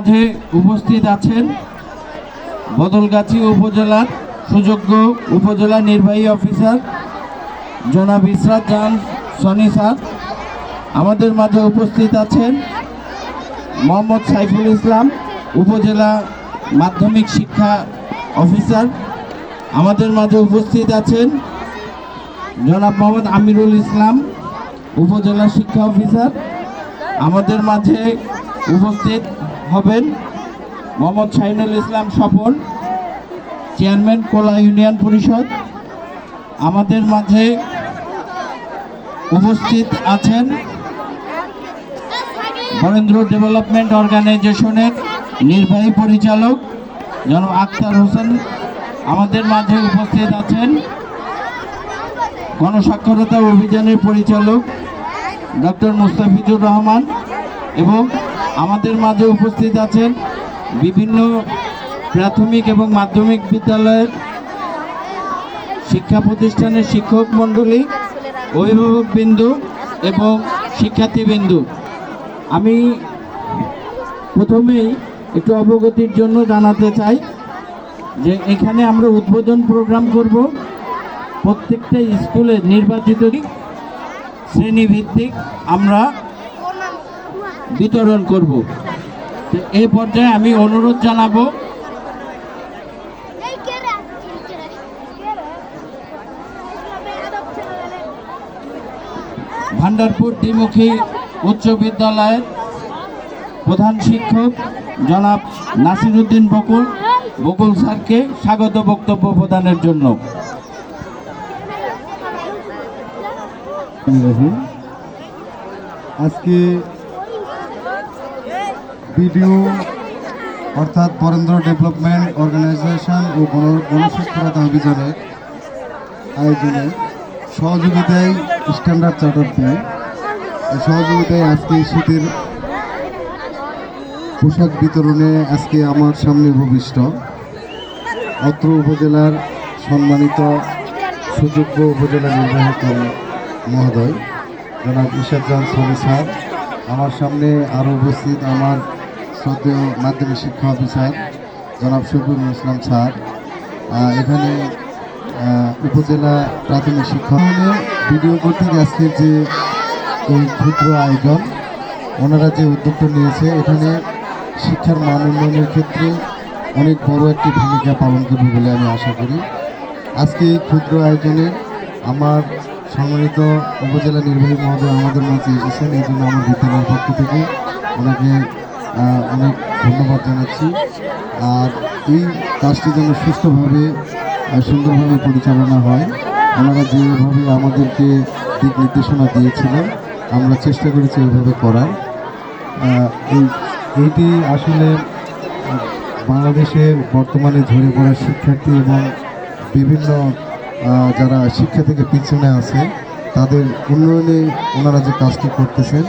মাঝে উপস্থিত আছেন বদলগাছি উপজেলার সুযোগ্য উপজেলা নির্বাহী অফিসার জনাব ইসরাত জাহান সনি স্যার। আমাদের মাঝে উপস্থিত আছেন মোহাম্মদ সাইফুল ইসলাম উপজেলা মাধ্যমিক শিক্ষা অফিসার। আমাদের মাঝে উপস্থিত আছেন জনাব মোহাম্মদ আমিরুল ইসলাম উপজেলা শিক্ষা অফিসার। আমাদের মাঝে উপস্থিত হবেন মোহাম্মদ শাহিনুল ইসলাম স্বপন চেয়ারম্যান কোলা ইউনিয়ন পরিষদ। আমাদের মাঝে উপস্থিত আছেন বরেন্দ্র ডেভেলপমেন্ট অর্গানাইজেশনের নির্বাহী পরিচালক জনাব আক্তার হোসেন। আমাদের মাঝে উপস্থিত আছেন গণস্বাক্ষরতা অভিযানের পরিচালক ডক্টর মুস্তাফিজুর রহমান এবং আমাদের মাঝে উপস্থিত আছেন বিভিন্ন প্রাথমিক এবং মাধ্যমিক বিদ্যালয়ের শিক্ষা প্রতিষ্ঠানের শিক্ষক মণ্ডলী, অভিভাবকবৃন্দ এবং শিক্ষার্থীবৃন্দ। আমি প্রথমেই একটু অবগতির জন্য জানাতে চাই যে এখানে আমরা উদ্বোধন প্রোগ্রাম করব। প্রত্যেকটা স্কুলে নির্বাচিত শ্রেণীভিত্তিক আমরা বিতরণ করব। তো এই পর্যায়ে আমি অনুরোধ জানাবো ভান্ডারপুর দ্বিমুখী উচ্চ বিদ্যালয়ের প্রধান শিক্ষক জনাব নাসিরউদ্দিন বকুল স্যারকে স্বাগত বক্তব্য প্রদানের জন্য। আজকে বিডিও অর্থাৎ বরেন্দ্র ডেভেলপমেন্ট অর্গানাইজেশন ও গণস্বাক্ষরতা অভিযানের আয়োজনে সহযোগিতায় স্ট্যান্ডার্ড চার্টার দিয়ে সহযোগিতায় আজকে শীতের পোশাক বিতরণে আজকে আমার সামনে উপবিষ্ট অত্র উপজেলার সম্মানিত সুযোগ্য উপজেলা নির্বাহী মহোদয় জনাব ইসরাত জাহান সনি স্যার। আমার সামনে আরও উপস্থিত আমার শ্রদ্ধেয় মাধ্যমিক শিক্ষা অফিসার জনাব শফিকুল ইসলাম স্যার। এখানে উপজেলা প্রাথমিক শিক্ষা ভিডিও কর্তৃক আজকের যে এই ক্ষুদ্র আয়োজন ওনারা যে উদ্যোগটা নিয়েছে এখানে শিক্ষার মান উন্নয়নের ক্ষেত্রে অনেক বড় একটি ভূমিকা পালন করবে বলে আমি আশা করি। আজকে এই ক্ষুদ্র আয়োজনে আমার সম্মানিত উপজেলা নির্বাহী মহোদয় আমাদের মাঝে এসেছেন, এই জন্য আমার বিদ্যালয়ের পক্ষ থেকে ওনাকে অনেক ধন্যবাদ জানাচ্ছি। আর এই কাজটি যেন সুস্থভাবে সুন্দরভাবে পরিচালনা হয়, ওনারা যেভাবে আমাদেরকে দিক নির্দেশনা দিয়েছিলেন আমরা চেষ্টা করেছি এইভাবে করার। এইটি আসলে বাংলাদেশের বর্তমানে ঝরে পড়া শিক্ষার্থী এবং বিভিন্ন যারা শিক্ষা থেকে পিছনে আছে তাদের উন্নয়নে ওনারা যে কাজটি করতেছেন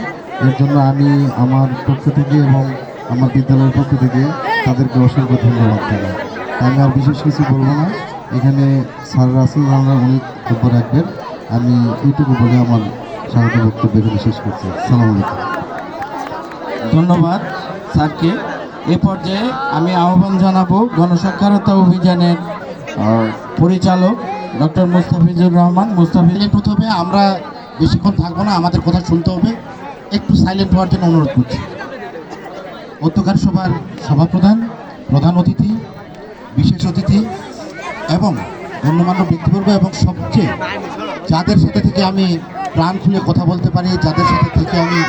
এর জন্য আমি আমার পক্ষ থেকে এবং আমার বিদ্যালয়ের পক্ষ থেকে তাদেরকে অসংখ্য ধন্যবাদ জানাই। আমি আর বিশেষ কিছু বলবো না, এখানে স্যার রাসেল রানা অনেক বক্তব্য রাখবেন। আমি এইটুকু বলে আমার স্বাগত বক্তব্য এখানে শেষ করছি। আসসালামু আলাইকুম। ধন্যবাদ স্যারকে। এ পর্যায়ে আমি আহ্বান জানাবো গণস্বাক্ষরতা অভিযানের পরিচালক ডক্টর মুস্তাফিজুর রহমান। প্রথমে আমরা বেশিক্ষণ থাকবো না, আমাদের কথা শুনতে হবে, একটু সাইলেন্ট হওয়ার জন্য অনুরোধ করছি। অধ্যক্ষার সভার সভাপ্রধান, প্রধান অতিথি, বিশেষ অতিথি এবং গণ্যমান্য ব্যক্তিবর্গ এবং সবচেয়ে যাদের সাথে থেকে আমি প্রাণ খুলে কথা বলতে পারি, যাদের সাথে থেকে আমি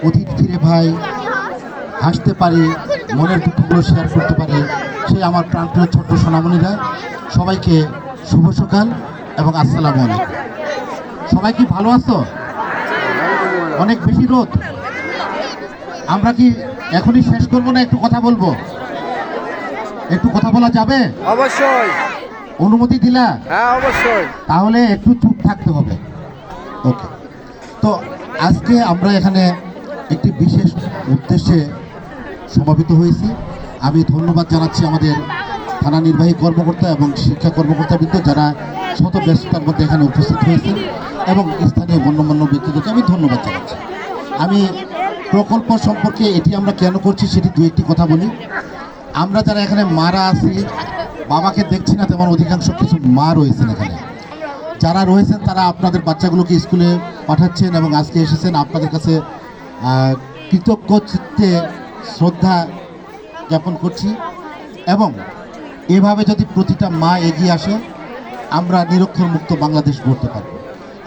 অতীত ফিরে ভাই হাসতে পারি, মনের দুঃখগুলো শেয়ার করতে পারি, সেই আমার প্রাণপ্রিয় ছোট্ট সোনামণিরা, সবাইকে শুভ সকাল এবং আসসালামু আলাইকুম। সবাই কি ভালো আছো? অনেক বেশি রোদ, আমরা কি এখনই শেষ করবো না একটু কথা বলবো? একটু কথা বলা যাবে? অবশ্যই। অনুমতি দিলা? হ্যাঁ অবশ্যই। তাহলে একটু চুপ থাকতে হবে। ওকে, তো আজকে আমরা এখানে একটি বিশেষ উদ্দেশ্যে সমাবেত হয়েছি। আমি ধন্যবাদ জানাচ্ছি আমাদের থানা নির্বাহী কর্মকর্তা এবং শিক্ষা কর্মকর্তাবৃন্দ যারা শত ব্যস্ততার মধ্যে এখানে উপস্থিত হয়েছেন এবং স্থানীয় গণ্যমান্য ব্যক্তিদেরকে আমি ধন্যবাদ জানাচ্ছি। আমি প্রকল্প সম্পর্কে এটি আমরা কেন করছি সেটি দু একটি কথা বলি। আমরা যারা এখানে মারা আছি, বাবাকে দেখছি না তেমন অধিকাংশ কিছু মা রয়েছেন এখানে। যারা রয়েছেন তারা আপনাদের বাচ্চাগুলোকে স্কুলে পাঠাচ্ছেন এবং আজকে এসেছেন। আপনাদের কাছে কৃতজ্ঞ চিত্তে শ্রদ্ধা জ্ঞাপন করছি। এবং এভাবে যদি প্রতিটা মা এগিয়ে আসে, আমরা নিরক্ষরমুক্ত বাংলাদেশ গড়তে পারব।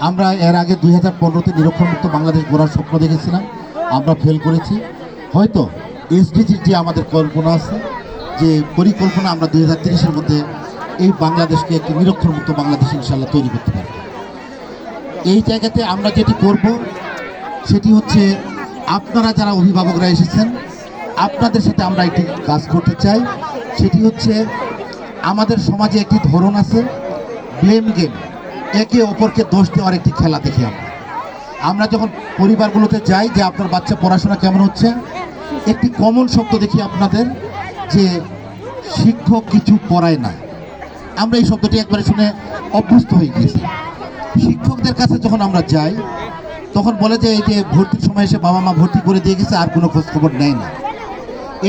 আমরা এর আগে 2015-তে নিরক্ষরমুক্ত বাংলাদেশ গড়ার স্বপ্ন দেখেছিলাম, আমরা ফেল করেছি। হয়তো এসডিজির যে আমাদের কল্পনা আছে, যে পরিকল্পনা, আমরা 2030-এর মধ্যে এই বাংলাদেশকে একটি নিরক্ষরমুক্ত বাংলাদেশ ইনশাল্লাহ তৈরি করতে পারব। এই জায়গাতে আমরা যেটি করব সেটি হচ্ছে, আপনারা যারা অভিভাবকরা এসেছেন আপনাদের সাথে আমরা একটি কাজ করতে চাই। সেটি হচ্ছে, আমাদের সমাজে একটি ধরন আছে ব্লেম গেম, একে অপরকে দোষ দেওয়ার একটি খেলা দেখি আমরা যখন পরিবারগুলোতে যাই যে আপনার বাচ্চা পড়াশোনা কেমন হচ্ছে, একটি কমন শব্দ দেখি আপনাদের, যে শিক্ষক কিছু পড়ায় না। আমরা এই শব্দটি একবারে শুনে অভ্যস্ত হয়ে গিয়েছি। শিক্ষকদের কাছে যখন আমরা যাই তখন বলে যে এই যে ভর্তির সময় এসে বাবা মা ভর্তি করে দিয়ে গেছে, আর কোনো খোঁজখবর নেয় না।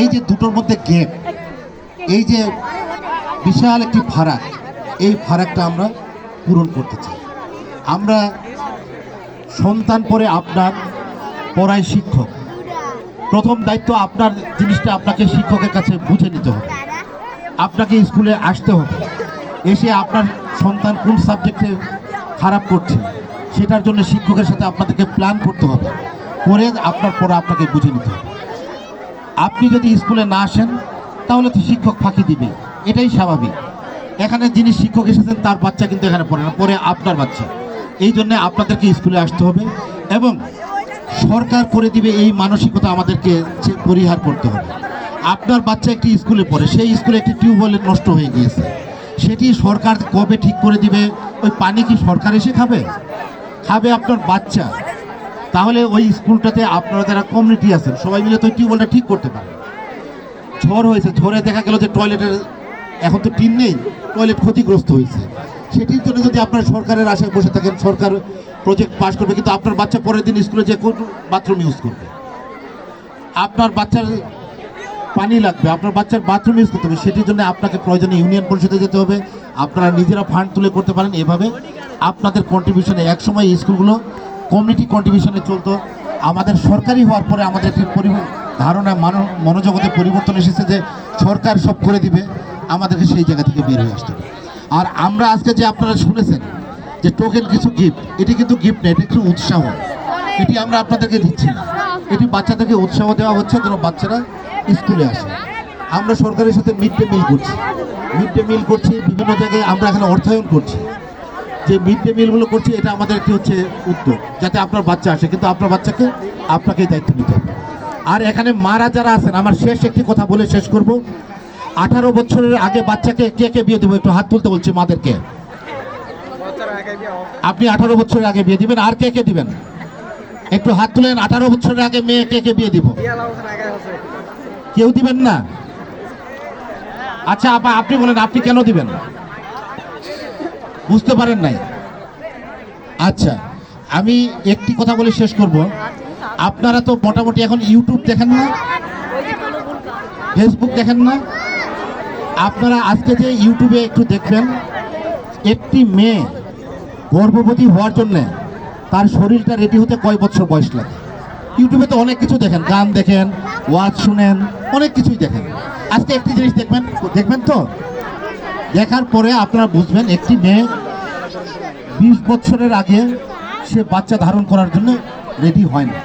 এই যে দুটোর মধ্যে গ্যাপ, এই যে বিশাল একটি ফারাক, এই ফারাকটা আমরা পূরণ করতে চাই। আমরা সন্তান পরে আপনার পড়ায় শিক্ষক, প্রথম দায়িত্ব আপনার জিনিসটা আপনাকে শিক্ষকের কাছে বুঝে নিতে হবে। আপনাকে স্কুলে আসতে হবে, এসে আপনার সন্তান কোন সাবজেক্টে খারাপ করছে সেটার জন্য শিক্ষকের সাথে আপনাদেরকে প্ল্যান করতে হবে, করে আপনার পড়া আপনাকে বুঝে নিতে হবে। আপনি যদি স্কুলে না আসেন তাহলে তো শিক্ষক ফাঁকি দিবে, এটাই স্বাভাবিক। এখানে যিনি শিক্ষক এসেছেন তার বাচ্চা কিন্তু এখানে পড়ে না, পড়ে আপনার বাচ্চা। এই জন্যে আপনাদেরকে স্কুলে আসতে হবে এবং সরকার করে দিবে এই মানসিকতা আমাদেরকে পরিহার করতে হবে। আপনার বাচ্চা একটি স্কুলে পড়ে, সেই স্কুলে একটি টিউবওয়েল নষ্ট হয়ে গিয়েছে, সেটি সরকার কবে ঠিক করে দিবে? ওই পানি কি সরকার এসে খাবে? খাবে আপনার বাচ্চা। তাহলে ওই স্কুলটাতে আপনারা যারা কমিউনিটি আছেন সবাই মিলে তো টিউবওয়েলটা ঠিক করতে পারে। ঝড় হয়েছে, ঝড়ে দেখা গেল যে টয়লেটের এখন তো টিন নেই, টয়লেট ক্ষতিগ্রস্ত হয়েছে। সেটির জন্য যদি আপনার সরকারের আশায় বসে থাকেন, সরকার প্রজেক্ট পাস করবে, কিন্তু আপনার বাচ্চা পরের দিন স্কুলে যে কোন বাথরুম ইউজ করবে, আপনার বাচ্চার পানি লাগবে, আপনার বাচ্চার বাথরুম ইউজ করতে হবে, সেটির জন্য আপনাকে প্রয়োজনে ইউনিয়ন পরিষদে যেতে হবে। আপনারা নিজেরা ফান্ড তুলে করতে পারেন। এভাবে আপনাদের কন্ট্রিবিউশনে, একসময় এই স্কুলগুলো কমিউনিটি কন্ট্রিবিউশনে চলতো। আমাদের সরকারি হওয়ার পরে আমাদের একটি ধারণা মনোজগতে পরিবর্তন এসেছে যে সরকার সব করে দিবে, আমাদেরকে সেই জায়গা থেকে বের হয়ে আসতে হবে। আর আমরা আজকে যে আপনারা শুনেছেন যে টোকেন কিছু গিফট, এটি কিন্তু গিফট নেই, এটি একটু উৎসাহ। এটি আমরা আপনাদেরকে দিচ্ছি না, এটি বাচ্চাদেরকে উৎসাহ দেওয়া হচ্ছে যেন বাচ্চারা স্কুলে আসে। আমরা সরকারের সাথে মিড ডে মিল করছি, বিভিন্ন জায়গায় আমরা এখানে অর্থায়ন করছি। যে মিড ডে মিলগুলো করছি এটা আমাদের একটি হচ্ছে উদ্যোগ, যাতে আপনার বাচ্চা আসে, কিন্তু আপনার বাচ্চাকে আপনাকেই দায়িত্ব নিতে হবে। আর এখানে মারা যারা আছেন, আমার শেষ একটি কথা বলে শেষ করব। 18 বছরের আগে বাচ্চাকে কে কে বিয়ে দেবো? একটু হাত তুলতে বলছি মাদেরকে। আপনি 18 বছরের আগে বিয়ে দিবেন? আর কে কে দিবেন? একটু হাত তুলেন। 18 বছরের আগে মেয়ে কে কে বিয়ে দিব? কেউ দিবেন না? আচ্ছা আপা, আপনি বলেন আপনি কেন দিবেন? বুঝতে পারেন নাই? আচ্ছা, আমি একটি কথা বলে শেষ করব। আপনারা তো মোটামুটি এখন ইউটিউব দেখেন না, ফেসবুক দেখেন না? আপনারা আজকে যে ইউটিউবে একটু দেখবেন, একটি মেয়ে গর্ভবতী হওয়ার জন্য তার শরীরটা রেডি হতে কয় বছর বয়স লাগে? ইউটিউবে তো অনেক কিছু দেখেন, গান দেখেন, ওয়াজ শুনেন, অনেক কিছুই দেখেন। আজকে একটি জিনিস দেখবেন তো, দেখার পরে আপনারা বুঝবেন একটি মেয়ে 20 বছরের আগে সে বাচ্চা ধারণ করার জন্য রেডি হয় না।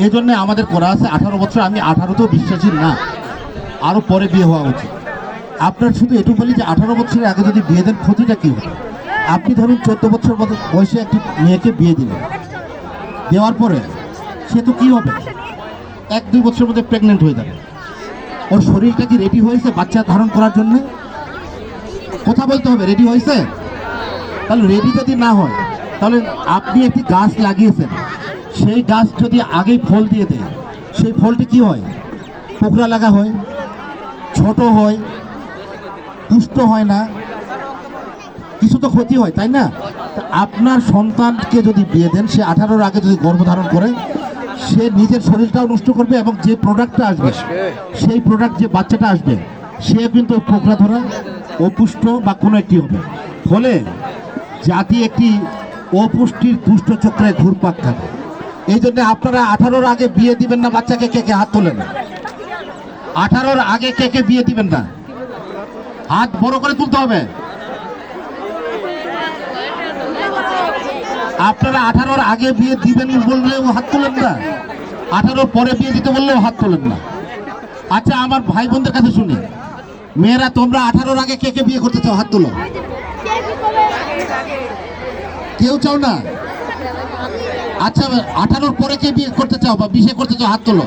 এই জন্য আমাদের করা আছে 18 বছর। আমি 18তেও বিশ্বাসী না, আরও পরে বিয়ে হওয়া উচিত। আপনার শুধু এটুকু বলি যে 18 বছরের আগে যদি বিয়ে দেন ক্ষতিটা কী হবে? আপনি ধরুন 14 বছর বয়সে একটি মেয়েকে বিয়ে দিলেন, দেওয়ার পরে সে তো কী হবে? 1-2 বছরের মধ্যে প্রেগনেন্ট হয়ে যাবে। ওর শরীরটা কি রেডি হয়েছে বাচ্চা ধারণ করার জন্য? কথা বলতে হবে, রেডি হয়েছে? তাহলে রেডি যদি না হয়, তাহলে আপনি একটি গাছ লাগিয়েছেন, সেই গাছ যদি আগেই ফল দিয়ে দেয়, সেই ফলটি কি হয়? পোকরা লাগা হয়, ছোট হয়, পুষ্ট হয় না, কিছু তো ক্ষতি হয়, তাই না? আপনার সন্তানকে যদি বিয়ে দেন, সে 18-র আগে যদি গর্ভধারণ করে, সে নিজের শরীরটাও নষ্ট করবে এবং যে প্রোডাক্টটা আসবে সেই প্রোডাক্ট যে বাচ্চাটা আসবে সে কিন্তু পোকরা ধরা অপুষ্ট বা কোনো একটি হবে, ফলে জাতি একটি অপুষ্টির দুষ্ট চক্রে ঘুরপাক খাবে। এই জন্য আপনারা 18-র আগে বিয়ে দিবেন না বাচ্চাকে, কে কে হাত তোলেন? 18-র আগে কে কে বিয়ে দিবেন না? হাত বড় করে তুলতে হবে। আপনারা 18-র আগে বিয়ে দিবেন বললেও হাত তোলেন না, 18-র পরে বিয়ে দিতে বললেও হাত তোলেন না। আচ্ছা, আমার ভাই বোনদের কাছে শুনি, মেয়েরা তোমরা 18-র আগে কে কে বিয়ে করতে চাও? হাত তোলো। কেউ চাও না? আচ্ছা, 18-র পরে কে বিয়ে করতে চাও বা বিয়ে করতে চাও? হাত তোলো।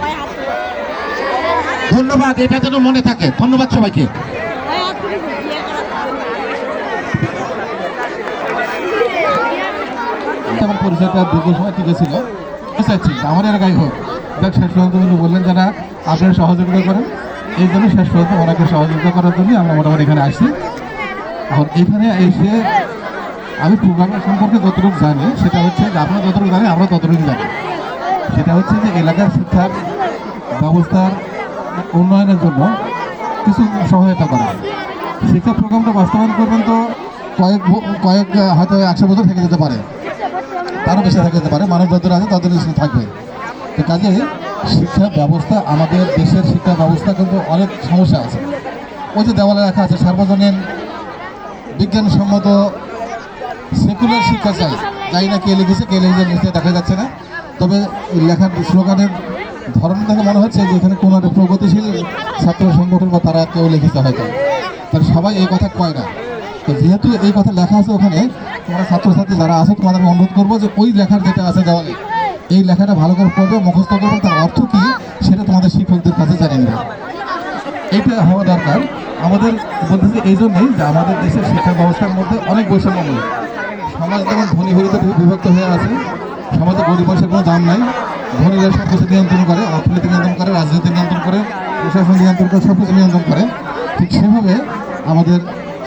ধন্যবাদ, এটা যেন মনে থাকে। ধন্যবাদ সবাইকে। আমার পরিচয়টা দীর্ঘ সময় টিকে ছিল, চাচ্ছি আমার এলাকায় হোক। দেখ, শেষ পর্যন্ত উনি বললেন যারা আপনারা সহযোগিতা করেন, এই জন্য শেষ পর্যন্ত ওনাকে সহযোগিতা করার জন্য আমরা মোটামুটি এখানে আসছি। এখন এখানে এসে আমি প্রোগ্রামের সম্পর্কে যতটুকু জানি সেটা হচ্ছে যে আপনারা যতটুকু জানেন আমরা ততটুকু জানি। সেটা হচ্ছে যে এলাকার শিক্ষার ব্যবস্থার উন্নয়নের জন্য কিছু সহায়তা করা। শিক্ষা প্রোগ্রামটা বাস্তবায়ন করবেন তো কয়েক হয়তো 100 বছর থেকে যেতে পারে, তারও বেশি থেকে যেতে পারে। মানুষ যতদিন আছে ততদিন থাকবে। তো কাজে শিক্ষা ব্যবস্থা, আমাদের দেশের শিক্ষা ব্যবস্থা কিন্তু অনেক সমস্যা আছে। ওই যে দেওয়ালে লেখা আছে সার্বজনীন বিজ্ঞানসম্মত সেকুলার শিক্ষা চাই, জানি না কে লিখেছে, কে লিখেছে লিখতে দেখা যাচ্ছে না। তবে এই লেখার স্লোগানের ধরন দেখে মনে হচ্ছে যে এখানে কোনো একটা প্রগতিশীল ছাত্র সংগঠন বা তারা কেউ লিখেছে হয়তো। তাহলে সবাই এই কথা কয় না। তো যেহেতু এই কথা লেখা আছে ওখানে, তোমরা ছাত্রছাত্রী যারা আছে তোমাদেরকে অনুরোধ করবো যে ওই লেখার যেটা আছে দেওয়ালে, এই লেখাটা ভালো করে পড়বে, মুখস্থ করবে, তার অর্থ কী সেটা তোমাদের শিক্ষকদের কাছে জানিয়ে নেবে। এইটা হওয়া দরকার। আমাদের বলতেছি এই জন্যই যে আমাদের দেশের শিক্ষা ব্যবস্থার মধ্যে অনেক বৈষম্য নেই। সমাজ যেমন ধনী গরিবে বিভক্ত হয়ে আছে, সমাজে গরিব মানুষের কোনো দাম নাই। ধনীরা সব কিছু নিয়ন্ত্রণ করে, অর্থনীতি নিয়ন্ত্রণ করে, রাজনীতি নিয়ন্ত্রণ করে, প্রশাসন নিয়ন্ত্রণ করে, সব কিছু নিয়ন্ত্রণ করে। ঠিক সেভাবে আমাদের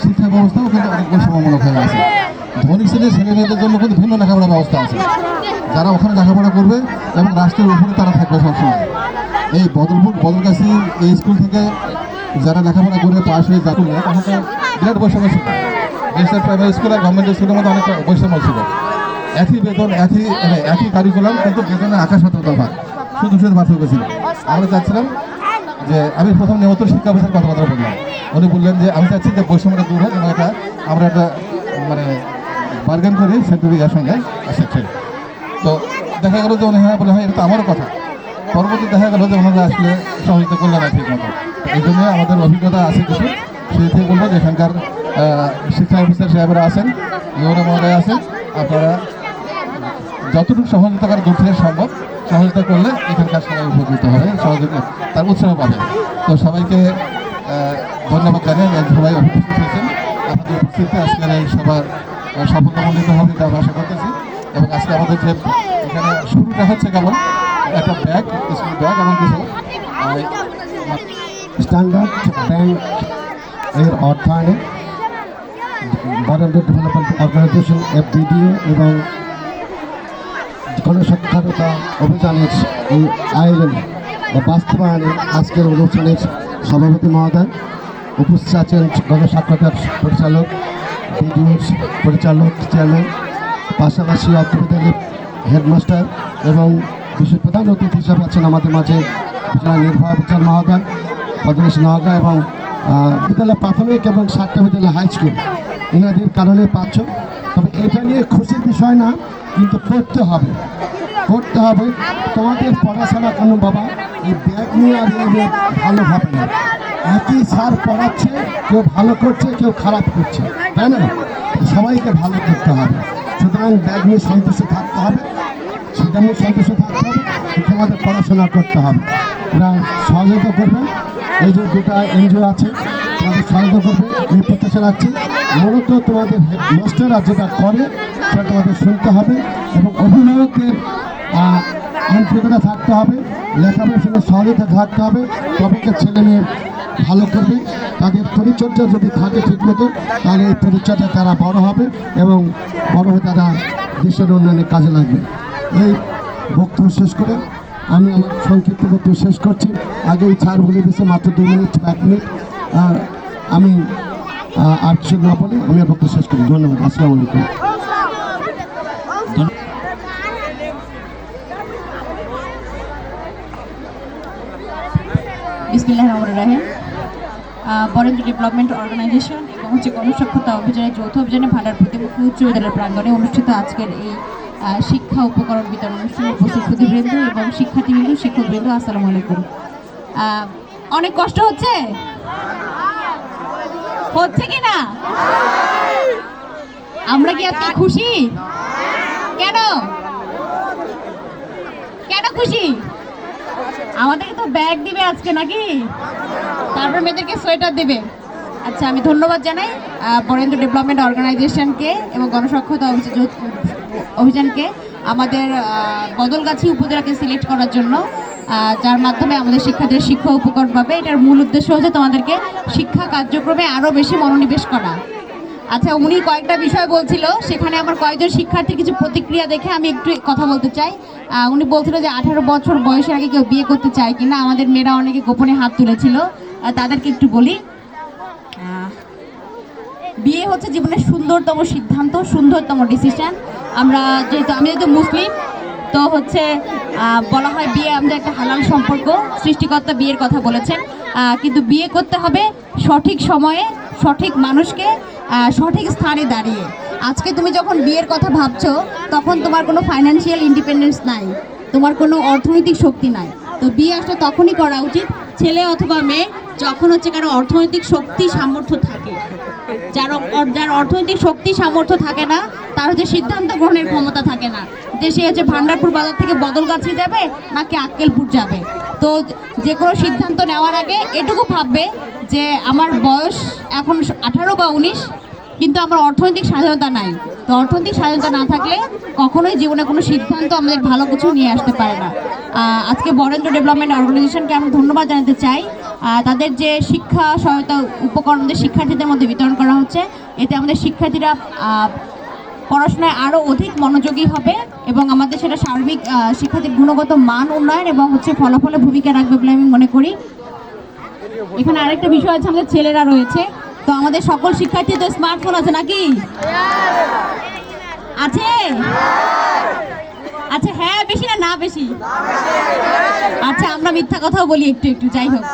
শিক্ষা ব্যবস্থাও কিন্তু অনেক বৈষম্যমূলক হয়ে আছে। ধনী শ্রেণীর ছেলেমেয়েদের জন্য কিন্তু ভিন্ন লেখাপড়ার ব্যবস্থা আছে, যারা ওখানে লেখাপড়া করবে এবং রাষ্ট্রের উপরে তারা থাকবে সবসময়। এই বদলগাছি এই স্কুল থেকে যারা লেখাপড়া করে পাশ হয়ে যাবে তখন তো বিরাট বৈষম্য ছিল। দেশের প্রাইমারি স্কুল আর গভর্নমেন্ট স্কুলের মধ্যে অনেক বৈষম্য ছিল। একই বেতন, একই কারিকুলাম, কিন্তু বেতনের আকাশ পাতাল তফাৎ, শুধু পার্থক্য ছিল। আমরা চাচ্ছিলাম যে আমি প্রথম নিয়মিত শিক্ষা অফিসের কথাবার্তা বললাম, উনি বললেন যে আমি চাচ্ছি যে বৈষম্যটা দূর হোক এবং এটা আমরা একটা মানে বার্গেন করি সেন্ট্রাল ইয়ার সঙ্গে আসছে। তো দেখা গেল যে উনি হ্যাঁ বলে, হয় এটা তো আমারও কথা। পরবর্তী দেখা গেল যে ওনারা আসলে সহযোগিতা করলেন না ঠিক মতো। এই জন্য আমাদের অভিজ্ঞতা আছে কিছু, সেই থেকে বলবো যে এখানকার শিক্ষা অফিসার সাহেবরা আছেন, ইউনো মহোদয় আছেন, আপনারা যতটুকু সহযোগিতা করা দূর থেকে সম্ভব সহযোগিতা করলে এখানকার সবাই উপকৃত হবে, সহযোগিতা তার উৎসাহ পাবে। তো সবাইকে ধন্যবাদ জানাই, সবাই উপস্থিত হয়েছেন। আপনাদের উপস্থিতিতে আজকের এই সবার সাফল্যমণ্ডিত হবে এটা আমরা আশা করতেছি। এবং আজকে আমাদের যে এখানে শুরুটা হচ্ছে কেবল একটা ব্যাগ, স্কুল ব্যাগ এবং কিছু স্ট্যান্ডার্ড ব্যাংক এর অর্থায়নে বরেন্দ্র ডেভেলপমেন্ট অর্গানাইজেশন FDDO এবং গণসাক্ষরতা অভিযানের এই আয়োজনে বা বাস্তবায়নে আজকের অনুষ্ঠানের সভাপতি মহোদয়, উপস্থিত আছেন গণসাক্ষরতার পরিচালক, BDOর পরিচালক, চেয়ারম্যান, পাশাপাশি অর্থবিদ্যালয়ের হেডমাস্টার এবং বিশেষ প্রধান অতিথি হিসাবে আছেন আমাদের মাঝে জেলা নির্বাহী অফিসার মহোদয়, বদলেশ নওগাঁ এবং বিদ্যালয় প্রাথমিক এবং 7টা বিদ্যালয় হাই স্কুল, এনাদের কারণে পাচ্ছ। তবে এটা নিয়ে খুশির বিষয় না, কিন্তু করতে হবে। তোমাদের পড়াশোনা কোনো বাবা এই ব্যাগ নিয়ে আর ভালো হবে না। একই স্যার পড়াচ্ছে, কেউ ভালো করছে, কেউ খারাপ করছে, তাই না? সবাইকে ভালো করতে হবে। সুতরাং ব্যাগ নিয়ে সন্তুষ্ট থাকতে হবে, সেটা নিয়ে সন্তুষ্ট থাকতে হবে, তোমাদের পড়াশোনা করতে হবে। এরা সহযোগিতা করবেন। এই যে দুটা NGO আছে তোমাদের সহযোগিতা করবে, এই প্রত্যাশা রাখছি। মূলত তোমাদের হেডমাস্টাররা যেটা করে সেটা তোমাদের শুনতে হবে এবং অভিভাবকদের আন্তরিকতা থাকতে হবে, লেখাপড়ার সঙ্গে সহযোগিতা থাকতে হবে। তবে ছেলে মেয়ে ভালো করবে। তাদের পরিচর্যা যদি থাকে ঠিক মতো, তাহলে এই পরিচর্যা তারা বড় হবে এবং বড় হয়ে তারা দেশের উন্নয়নে কাজে লাগবে। এই বক্তব্য শেষ করে আমি আমার সংক্ষিপ্ত বক্তব্য শেষ করছি। আগেই ছাড় বলে দিয়েছে মাত্র 2 মিনিট 1 মিনিট। আমি আর কিছু না বলে আমি আর বক্তব্য শেষ করি। ধন্যবাদ। আসসালামু আলাইকুম। বিসমিল্লাহির রহমানির রহিম। বরেন্দ্র ডেভেলপমেন্ট অর্গানাইজেশন এবং গণস্বচ্ছতা অভিযানের যৌথ অভিযানে ভান্ডার প্রতিমুখী উচ্চ বিদ্যালয়ের প্রাঙ্গণে অনুষ্ঠিত আজকের এই শিক্ষা উপকরণ বিতরণ অনুষ্ঠানে উপস্থিত সুধীবৃন্দ এবং শিক্ষার্থীবৃন্দ, শিক্ষকবৃন্দ, আসসালামু আলাইকুম। অনেক কষ্ট হচ্ছে কি না? আমরা কি আজকে খুশি? কেন খুশি? আমাদেরকে তো ব্যাগ দিবে আজকে নাকি, তারপর মেয়েদেরকে সোয়েটার দিবে। আচ্ছা, আমি ধন্যবাদ জানাই বরেন্দ্র ডেভেলপমেন্ট অর্গানাইজেশনকে এবং গণস্বচ্ছতা অভিযানকে আমাদের বদলগাছি উপজেলাকে সিলেক্ট করার জন্য, যার মাধ্যমে আমাদের শিক্ষার্থীরা শিক্ষা উপকরণ পাবে। এটার মূল উদ্দেশ্য হচ্ছে তোমাদেরকে শিক্ষা কার্যক্রমে আরও বেশি মনোনিবেশ করা। আচ্ছা, উনি কয়েকটা বিষয় বলছিল, সেখানে আমার কয়েকজন শিক্ষার্থীর কিছু প্রতিক্রিয়া দেখে আমি একটু কথা বলতে চাই। উনি বলছিল যে 18 বছর বয়সের আগে কেউ বিয়ে করতে চায় কিনা। আমাদের মেয়েরা অনেকে গোপনে হাত তুলেছিল, তাদেরকে একটু বলি। বিয়ে হচ্ছে জীবনের সুন্দরতম সিদ্ধান্ত, সুন্দরতম ডিসিশন। আমি যেহেতু মুসলিম, তো হচ্ছে বলা হয় বিয়ে আমাদের একটা হালাল সম্পর্ক। সৃষ্টিকর্তা বিয়ের কথা বলেছেন, কিন্তু বিয়ে করতে হবে সঠিক সময়ে, সঠিক মানুষকে, সঠিক স্থানে দাঁড়িয়ে। আজকে তুমি যখন বিয়ের কথা ভাবছো, তখন তোমার কোনো ফাইন্যান্সিয়াল ইন্ডিপেন্ডেন্স নাই, তোমার কোনো অর্থনৈতিক শক্তি নাই। তো বিয়ে আসলে তখনই করা উচিত, ছেলে অথবা মেয়ে, যখন হচ্ছে কারো অর্থনৈতিক শক্তি সামর্থ্য থাকে। যার অর্থনৈতিক শক্তি সামর্থ্য থাকে না, তার হচ্ছে সিদ্ধান্ত গ্রহণের ক্ষমতা থাকে না, যে সে হচ্ছে ভান্ডারপুর বাজার থেকে বদলগাছি যাবে নাকি আক্কেলপুর যাবে। তো যে কোনো সিদ্ধান্ত নেওয়ার আগে এটুকু ভাববে যে আমার বয়স এখন 18 বা 19, কিন্তু আমার অর্থনৈতিক স্বাধীনতা নাই। তো অর্থনৈতিক স্বাধীনতা না থাকলে কখনোই জীবনে কোনো সিদ্ধান্ত আমাদের ভালো কিছু নিয়ে আসতে পারে না। আজকে বরেন্দ্র ডেভেলপমেন্ট অর্গানাইজেশনকে আমি ধন্যবাদ জানাতে চাই। তাদের যে শিক্ষা সহায়তা উপকরণ শিক্ষার্থীদের মধ্যে বিতরণ করা হচ্ছে, এতে আমাদের শিক্ষার্থীরা পড়াশোনায় আরও অধিক মনোযোগী হবে এবং আমাদের সেটা সার্বিক শিক্ষার্থীর গুণগত মান উন্নয়ন এবং হচ্ছে ফলাফলে ভূমিকা রাখবে বলে আমি মনে করি। এখানে আরেকটা বিষয় আছে, আমাদের ছেলেরা রয়েছে। তো আমাদের সকল শিক্ষার্থী তো স্মার্টফোন আছে নাকি? আছে? আচ্ছা, হ্যাঁ বেশি না বেশি? আচ্ছা, আমরা মিথ্যা কথাও বলি একটু, যাই হোক।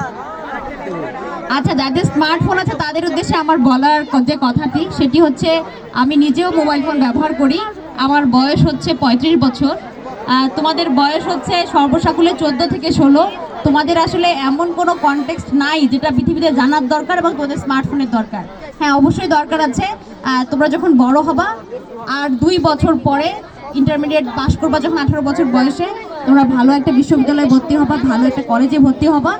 আচ্ছা, যাদের স্মার্টফোন আছে তাদের উদ্দেশ্যে আমার বলার যে কথাটি, সেটি হচ্ছে আমি নিজেও মোবাইল ফোন ব্যবহার করি। আমার বয়স হচ্ছে 35 বছর। তোমাদের বয়স হচ্ছে সর্বসাকুল্যে 14 থেকে 16। তোমাদের আসলে এমন কোনো কনটেক্সট নাই যেটা পৃথিবীতে জানার দরকার এবং তোমাদের স্মার্টফোনের দরকার। হ্যাঁ, অবশ্যই দরকার আছে। তোমরা যখন বড় হবা আর 2 বছর পরে ইন্টারমিডিয়েট পাস করবা, যখন 18 বছর বয়সে তোমরা ভালো একটা বিশ্ববিদ্যালয়ে ভর্তি হবা, ভালো একটা কলেজে ভর্তি হবা,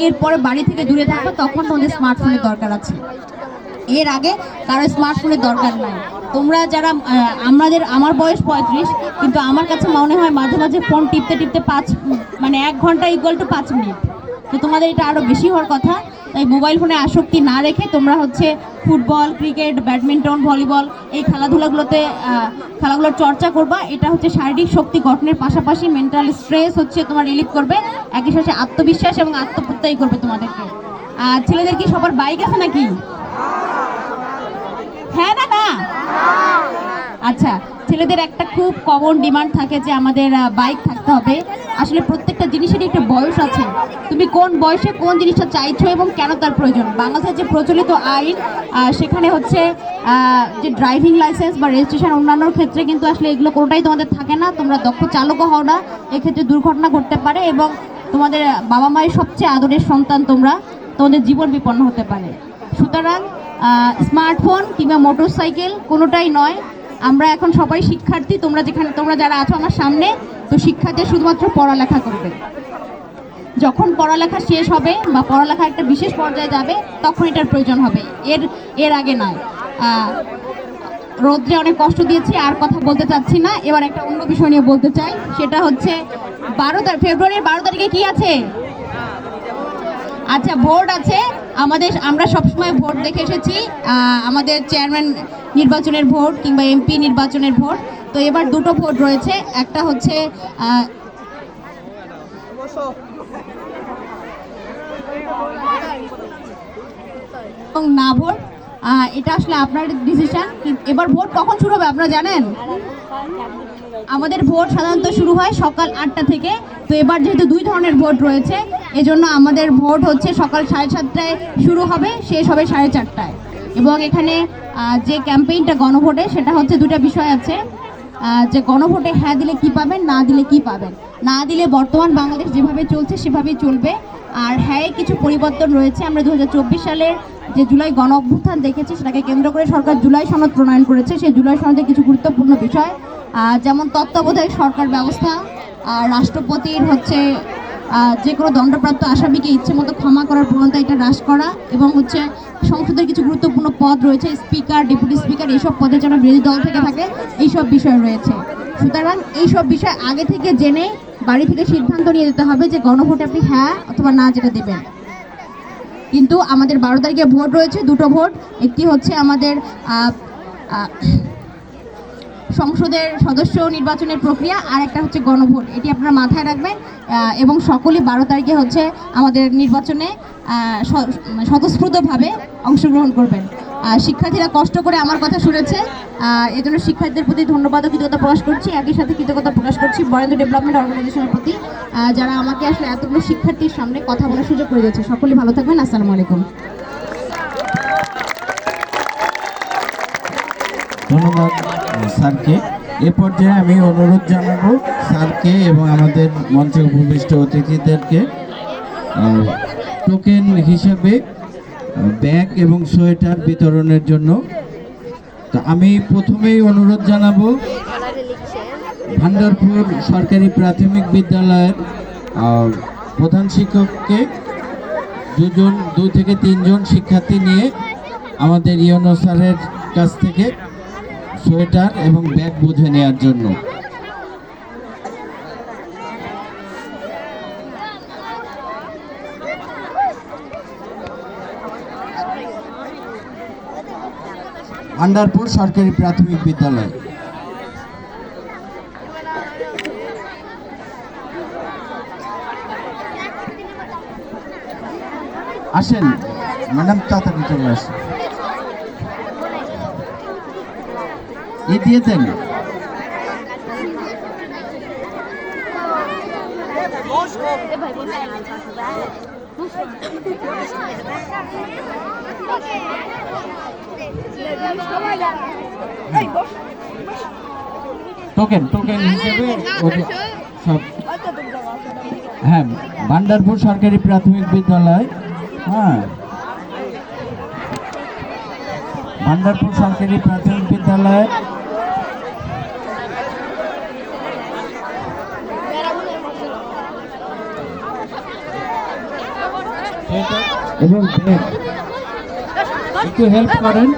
এরপরে বাড়ি থেকে দূরে থাকবা, তখন তোমাদের স্মার্টফোনের দরকার আছে। এর আগে কারো স্মার্টফোনের দরকার নাই। তোমরা যারা আমার বয়স 35, কিন্তু আমার কাছে মনে হয় মাঝে মাঝে ফোন টিপতে 1 ঘন্টা ইকুয়াল টু 5 মিনিট। তো তোমাদের এটা আরও বেশি হওয়ার কথা। তাই মোবাইল ফোনে আসক্তি না রেখে তোমরা হচ্ছে ফুটবল, ক্রিকেট, ব্যাডমিন্টন, ভলিবল এই খেলাগুলোর চর্চা করবা। এটা হচ্ছে শারীরিক শক্তি গঠনের পাশাপাশি মেন্টাল স্ট্রেস হচ্ছে তোমার রিলিফ করবে, একই সাথে আত্মবিশ্বাস এবং আত্মপ্রত্যয় করবে তোমাদেরকে। ছেলেদের কি সবার বাইক আছে নাকি? হ্যাঁ না? আচ্ছা, ছেলেদের একটা খুব কমন ডিমান্ড থাকে যে আমাদের বাইক থাকতে হবে। আসলে প্রত্যেকটা জিনিসেরই একটা বয়স আছে। তুমি কোন বয়সে কোন জিনিসটা চাইছো এবং কেন তার প্রয়োজন। বাংলাদেশের যে প্রচলিত আইন, সেখানে হচ্ছে যে ড্রাইভিং লাইসেন্স বা রেজিস্ট্রেশন অন্যান্য ক্ষেত্রে কিন্তু আসলে এগুলো কোনোটাই তোমাদের থাকে না। তোমরা দক্ষ চালকও হও না, এক্ষেত্রে দুর্ঘটনা ঘটতে পারে এবং তোমাদের বাবা মায়ের সবচেয়ে আদরের সন্তান তোমাদের জীবন বিপন্ন হতে পারে। সুতরাং স্মার্টফোন কিংবা মোটরসাইকেল কোনোটাই নয়। আমরা এখন সবাই শিক্ষার্থী। তোমরা যারা আছো আমার সামনে, তো শিক্ষার্থী শুধুমাত্র পড়ালেখা করবে। যখন পড়ালেখা শেষ হবে বা পড়ালেখা একটা বিশেষ পর্যায়ে যাবে, তখন এটার প্রয়োজন হবে, এর আগে নয়। রোদ্রে অনেক কষ্ট দিয়েছি, আর কথা বলতে চাচ্ছি না। এবার একটা অন্য বিষয় নিয়ে বলতে চাই, সেটা হচ্ছে ফেব্রুয়ারির 12 তারিখে কি আছে? আচ্ছা, ভোট আছে। আমরা সবসময় ভোট দেখে এসেছি, আমাদের চেয়ারম্যান নির্বাচনের ভোট কিংবা এমপি নির্বাচনের ভোট। তো এবার দুটো ভোট রয়েছে, একটা হচ্ছে এবং না ভোট এটা আসলে আপনার ডিসিশন। এবার ভোট কখন শুরু হবে আপনারা জানেন? আমাদের ভোট সাধারণত শুরু হয় সকাল 8টা থেকে। তো এবার যেহেতু 2 ধরনের ভোট রয়েছে, এজন্য আমাদের ভোট হচ্ছে সকাল 7:30টায় শুরু হবে, শেষ হবে 4:30টায়। এবং এখানে যে ক্যাম্পেইনটা গণভোটে, সেটা হচ্ছে 2টা বিষয় আছে। যে গণভোটে হ্যাঁ দিলে কি পাবেন, না দিলে কি পাবেন। না দিলে বর্তমান বাংলাদেশ যেভাবে চলছে সেভাবেই চলবে, আর হ্যাঁ কিছু পরিবর্তন রয়েছে। আমরা 2024 সালের যে জুলাই গণ অভ্যুত্থান দেখেছি, সেটাকে কেন্দ্র করে সরকার জুলাই সনদ প্রণয়ন করেছে। সেই জুলাই সনদে কিছু গুরুত্বপূর্ণ বিষয়, যেমন তত্ত্বাবধায়ক সরকার ব্যবস্থা, রাষ্ট্রপতির হচ্ছে যে কোনো দণ্ডপ্রাপ্ত আসামিকে ইচ্ছে মতো ক্ষমা করার প্রবণতা এটা হ্রাস করা, এবং হচ্ছে সংসদের কিছু গুরুত্বপূর্ণ পদ রয়েছে, স্পিকার, ডেপুটি স্পিকার, এইসব পদে যেন বিরোধী দল থেকে থাকে, এইসব বিষয় রয়েছে। সুতরাং এইসব বিষয় আগে থেকে জেনে বাড়ি থেকে সিদ্ধান্ত নিয়ে যেতে হবে যে গণভোটে আপনি হ্যাঁ অথবা না যেটা দেবেন। কিন্তু আমাদের 12 তারিখে ভোট রয়েছে, 2টো ভোট। একটি হচ্ছে আমাদের সংসদের সদস্য নির্বাচনের প্রক্রিয়া, আর একটা হচ্ছে গণভোট। এটি আপনারা মাথায় রাখবেন এবং সকলেই 12 তারিখে হচ্ছে আমাদের নির্বাচনে স্বতঃস্ফূর্তভাবে অংশগ্রহণ করবেন। শিক্ষার্থীরা কষ্ট করে আমার কথা শুনেছে, এজন্য শিক্ষার্থীদের প্রতি ধন্যবাদ ও কৃতজ্ঞতা প্রকাশ করছি। একই সাথে কৃতজ্ঞতা প্রকাশ করছি বরেন্দ্র ডেভেলপমেন্ট অর্গানাইজেশনের প্রতি, যারা আমাকে আসলে এতগুলো শিক্ষার্থীর সামনে কথা বলার সুযোগ করে দিয়েছে। সকলেই ভালো থাকবেন। আসসালামু আলাইকুম। ধন্যবাদ স্যারকে। এ পর্যায়ে আমি অনুরোধ জানাবো স্যারকে এবং আমাদের মঞ্চে উপবিষ্ট অতিথিদেরকে টোকেন হিসেবে ব্যাগ এবং সোয়েটার বিতরণের জন্য। তো আমি প্রথমেই অনুরোধ জানাবো ভান্ডারপুর সরকারি প্রাথমিক বিদ্যালয়ের প্রধান শিক্ষককে 2 থেকে 3 জন শিক্ষার্থী নিয়ে আমাদের ইউনো স্যারের কাছ থেকে সোয়েটার এবং ব্যাগ বুঝে নেওয়ার জন্য। ভান্ডারপুর সরকারি প্রাথমিক বিদ্যালয়। আসেন ম্যাডাম, তাড়াতাড়ি চলে আসেন। এই দিয়ে দেন। টোকেন হিসেবে সব। হ্যাঁ, ভান্ডারপুর সরকারি প্রাথমিক বিদ্যালয়। হ্যাঁ, ভান্ডারপুর সরকারি প্রাথমিক বিদ্যালয় এবং একটু হেল্প করেন।